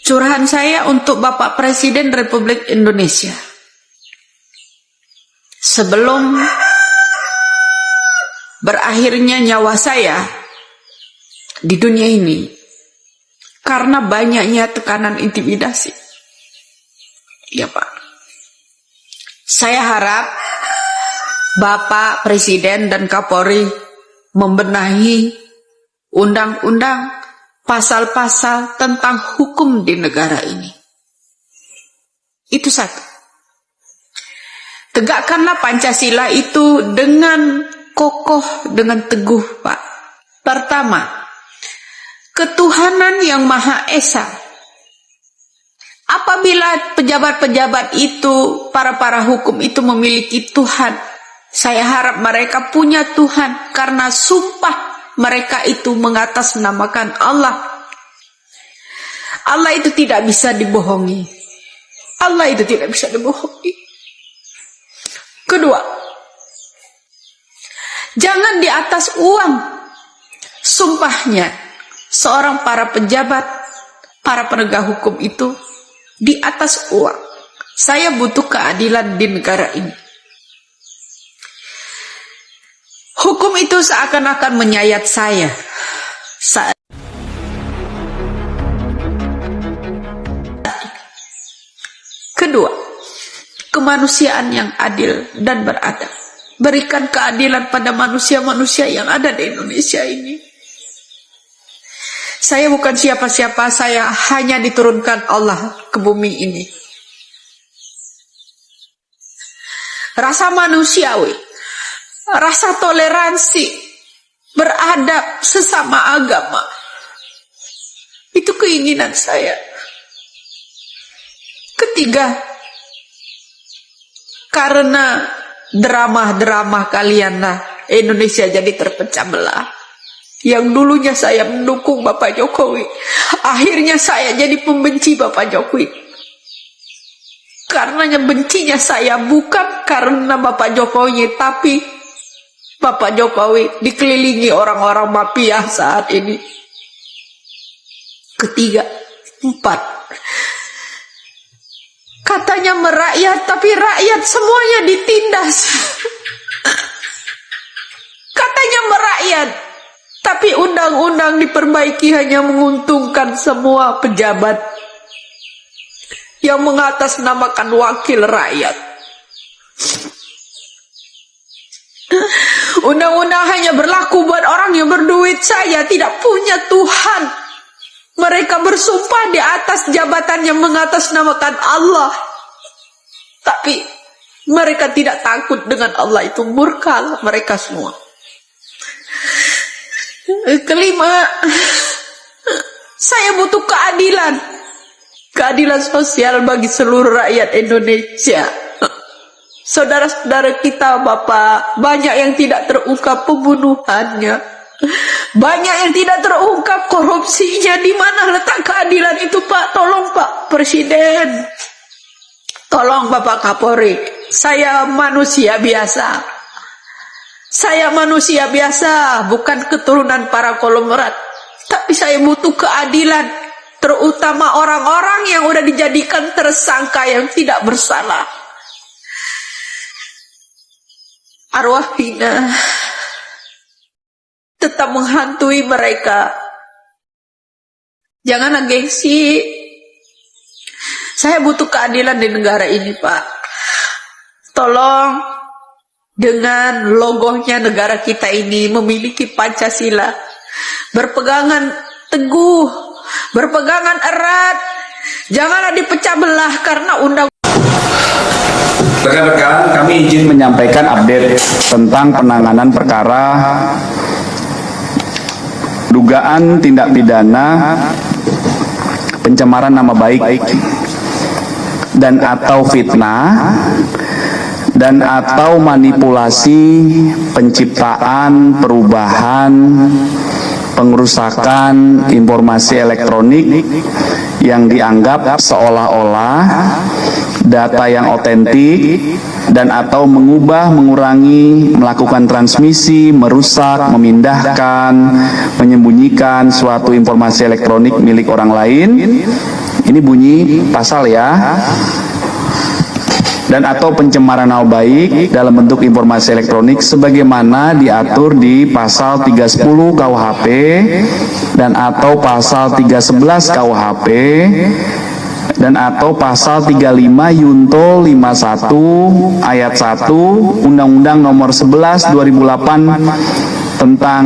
Curahan saya untuk Bapak Presiden Republik Indonesia. Sebelum berakhirnya nyawa saya di dunia ini, karena banyaknya tekanan intimidasi. Ya Pak, saya harap Bapak Presiden dan Kapolri membenahi undang-undang, pasal-pasal tentang hukum di negara ini. Itu satu. Tegakkanlah Pancasila itu dengan kokoh, dengan teguh, Pak. Pertama, ketuhanan yang Maha Esa. Apabila pejabat-pejabat itu, para hukum itu memiliki Tuhan, saya harap mereka punya Tuhan, karena sumpah mereka itu mengatasnamakan Allah. Allah itu tidak bisa dibohongi. Allah itu tidak bisa dibohongi. Kedua, jangan di atas uang sumpahnya seorang para pejabat, para penegak hukum itu di atas uang. Saya butuh keadilan di negara ini. Hukum itu seakan-akan menyayat saya. Kedua, kemanusiaan yang adil dan beradab. Berikan keadilan pada manusia-manusia yang ada di Indonesia ini. Saya bukan siapa-siapa, saya hanya diturunkan Allah ke bumi ini. Rasa manusiawi, rasa toleransi, beradab sesama agama, itu keinginan saya. Ketiga, karena drama-drama kalian lah Indonesia jadi terpecah belah. Yang dulunya saya mendukung Bapak Jokowi, akhirnya saya jadi pembenci Bapak Jokowi. Karenanya bencinya saya bukan karena Bapak Jokowi, tapi Bapak Jokowi dikelilingi orang-orang mafia saat ini. Ketiga, empat, katanya merakyat, tapi rakyat semuanya ditindas. Katanya merakyat, tapi undang-undang diperbaiki hanya menguntungkan semua pejabat yang mengatasnamakan wakil rakyat. Undang-undang hanya berlaku buat orang yang berduit. Saya tidak punya Tuhan. Mereka bersumpah di atas jabatan yang mengatasnamakan Allah, tapi mereka tidak takut dengan Allah. Itu murka mereka semua. Kelima, saya butuh keadilan. Keadilan sosial bagi seluruh rakyat Indonesia. Saudara-saudara kita, Bapak, banyak yang tidak terungkap pembunuhannya, banyak yang tidak terungkap korupsinya. Di mana letak keadilan itu, Pak? Tolong Pak Presiden, tolong Bapak Kapolri. Saya manusia biasa. Saya manusia biasa, bukan keturunan para konglomerat. Tapi saya butuh keadilan, terutama orang-orang yang udah dijadikan tersangka yang tidak bersalah. Arwah hina tetap menghantui mereka. Janganlah gengsi. Saya butuh keadilan di negara ini, Pak. Tolong, dengan logonya negara kita ini memiliki Pancasila, berpegangan teguh, berpegangan erat, janganlah dipecah belah karena undang. Rekan-rekan, kami izin menyampaikan update tentang penanganan perkara dugaan tindak pidana pencemaran nama baik dan atau fitnah dan atau manipulasi penciptaan, perubahan, pengerusakan informasi elektronik yang dianggap seolah-olah data yang otentik dan atau mengubah, mengurangi, melakukan transmisi, merusak, memindahkan, menyembunyikan suatu informasi elektronik milik orang lain Ini bunyi pasal ya. Dan atau pencemaran nama baik dalam bentuk informasi elektronik sebagaimana diatur di pasal 310 KUHP dan atau pasal 311 KUHP dan atau pasal 35 Yunto 51 ayat 1 Undang-Undang Nomor 11 2008 tentang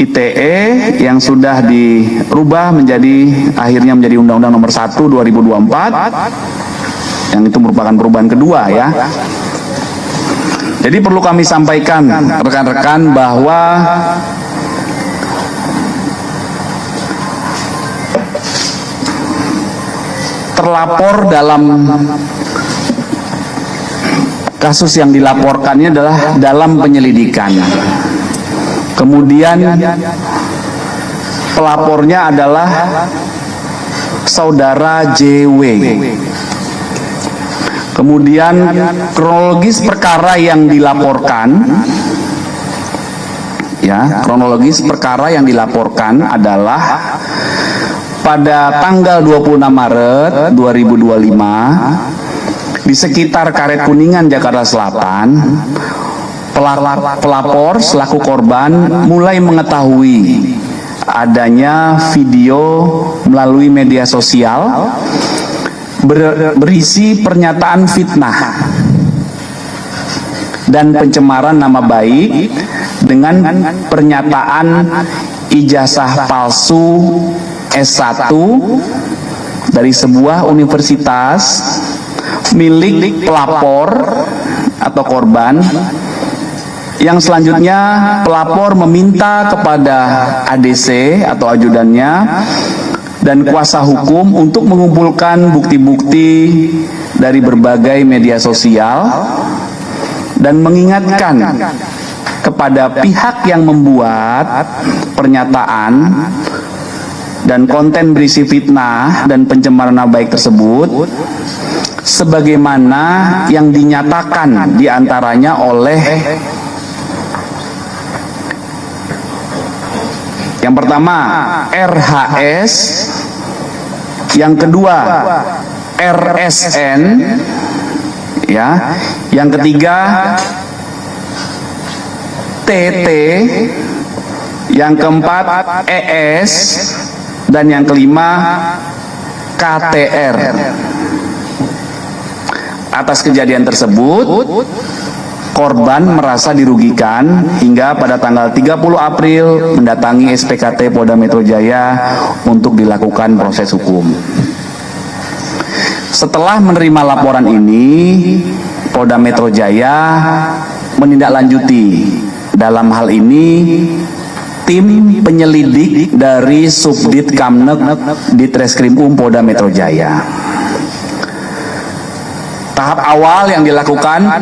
ITE yang sudah dirubah akhirnya menjadi Undang-Undang Nomor 1 2024, yang itu merupakan perubahan kedua ya. Jadi perlu kami sampaikan rekan-rekan bahwa terlapor dalam kasus yang dilaporkannya adalah dalam penyelidikan. Kemudian pelapornya adalah saudara JW. Kemudian kronologis perkara yang dilaporkan, ya, kronologis perkara yang dilaporkan adalah pada tanggal 26 Maret 2025 di sekitar Karet Kuningan, Jakarta Selatan, pelapor selaku korban mulai mengetahui adanya video melalui media sosial berisi pernyataan fitnah dan pencemaran nama baik dengan pernyataan ijazah palsu S1 dari sebuah universitas milik pelapor atau korban, yang selanjutnya pelapor meminta kepada ADC atau ajudannya dan kuasa hukum untuk mengumpulkan bukti-bukti dari berbagai media sosial dan mengingatkan kepada pihak yang membuat pernyataan dan konten berisi fitnah dan pencemaran nama baik tersebut sebagaimana yang dinyatakan diantaranya oleh yang pertama RHS, yang kedua RSN, ya, yang ketiga TT, yang keempat ES, dan yang kelima KTR. Atas kejadian tersebut, korban merasa dirugikan hingga pada tanggal 30 April mendatangi SPKT Polda Metro Jaya untuk dilakukan proses hukum. Setelah menerima laporan ini, Polda Metro Jaya menindaklanjuti. Dalam hal ini, tim penyelidik dari Subdit Kamnek Ditreskrim Polda Metro Jaya. Tahap awal yang dilakukan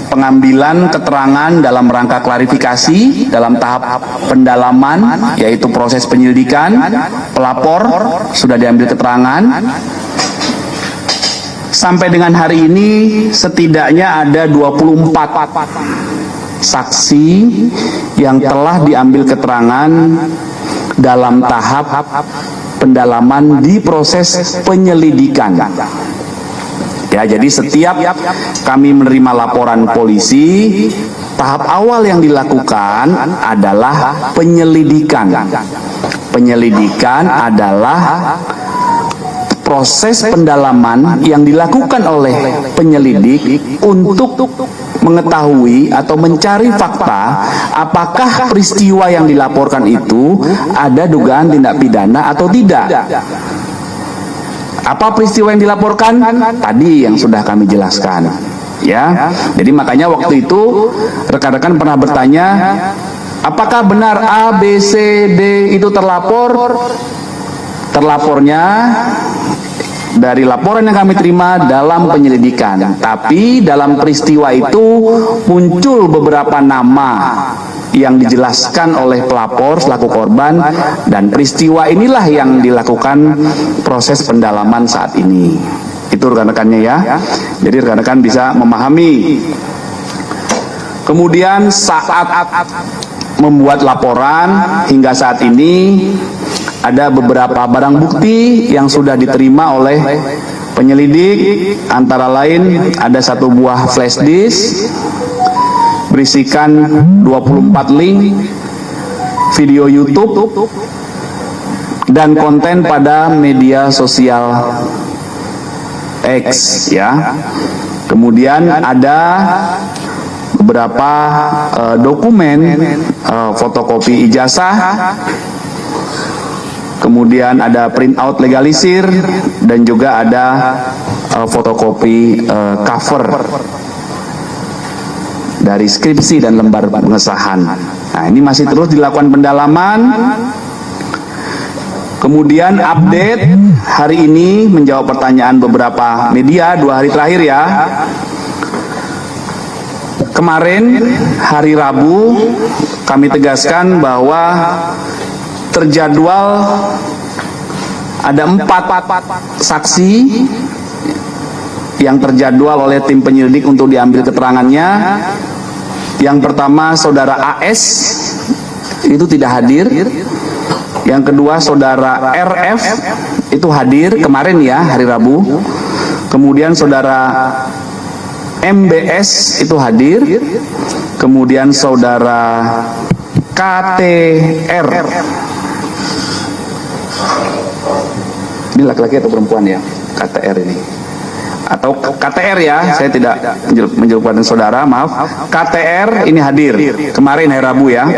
pengambilan keterangan dalam rangka klarifikasi dalam tahap pendalaman, yaitu proses penyelidikan. Pelapor sudah diambil keterangan. Sampai dengan hari ini setidaknya ada 24 saksi yang telah diambil keterangan dalam tahap pendalaman di proses penyelidikan. Ya, jadi setiap kami menerima laporan polisi, tahap awal yang dilakukan adalah penyelidikan. Penyelidikan adalah proses pendalaman yang dilakukan oleh penyelidik untuk mengetahui atau mencari fakta apakah peristiwa yang dilaporkan itu ada dugaan tindak pidana atau tidak. Apa peristiwa yang dilaporkan? Tadi yang sudah kami jelaskan, ya. Jadi makanya waktu itu rekan-rekan pernah bertanya, apakah benar A, B, C, D itu terlapor? Terlapornya dari laporan yang kami terima dalam penyelidikan. Tapi dalam peristiwa itu muncul beberapa nama yang dijelaskan oleh pelapor selaku korban, dan peristiwa inilah yang dilakukan proses pendalaman saat ini. Itu rekan-rekannya ya. Jadi rekan-rekan bisa memahami. Kemudian saat membuat laporan hingga saat ini ada beberapa barang bukti yang sudah diterima oleh penyelidik, antara lain ada satu buah flash disk berisikan 24 link video YouTube dan konten pada media sosial X, ya. Kemudian ada beberapa dokumen fotokopi ijazah, kemudian ada printout legalisir, dan juga ada fotokopi cover dari skripsi dan lembar pengesahan. Nah, ini masih terus dilakukan pendalaman. Kemudian update hari ini menjawab pertanyaan beberapa media 2 hari terakhir, ya. Kemarin hari Rabu kami tegaskan bahwa terjadwal ada 4 saksi yang terjadwal oleh tim penyelidik untuk diambil keterangannya. Yang pertama saudara AS itu tidak hadir. Yang kedua saudara RF itu hadir kemarin, ya, hari Rabu. Kemudian saudara MBS itu hadir. Kemudian saudara KTR, ini laki-laki atau perempuan, ya, KTR ini, atau KTR, ya, saya tidak menjelaskan saudara, maaf. KTR ini hadir kemarin hari Rabu, ya.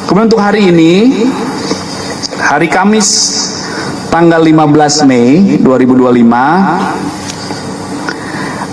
Kemudian untuk hari ini, hari Kamis tanggal 15 Mei 2025,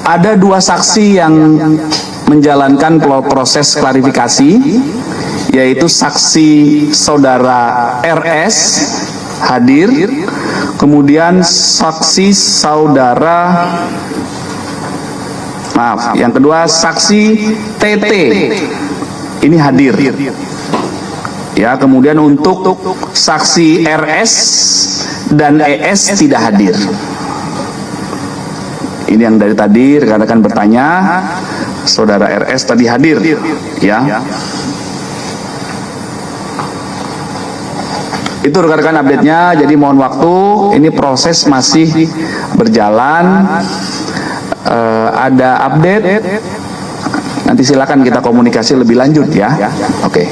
ada 2 saksi yang menjalankan proses klarifikasi, yaitu saksi saudara RS hadir, kemudian saksi saudara, maaf, yang kedua saksi TT ini hadir, ya. Kemudian untuk saksi RS dan ES tidak hadir. Ini yang dari tadi rekan-rekan bertanya, saudara RS tadi hadir, ya. Itu rekan-rekan update-nya. Jadi mohon waktu, ini proses masih berjalan. Ada update, nanti silakan kita komunikasi lebih lanjut, ya. Oke.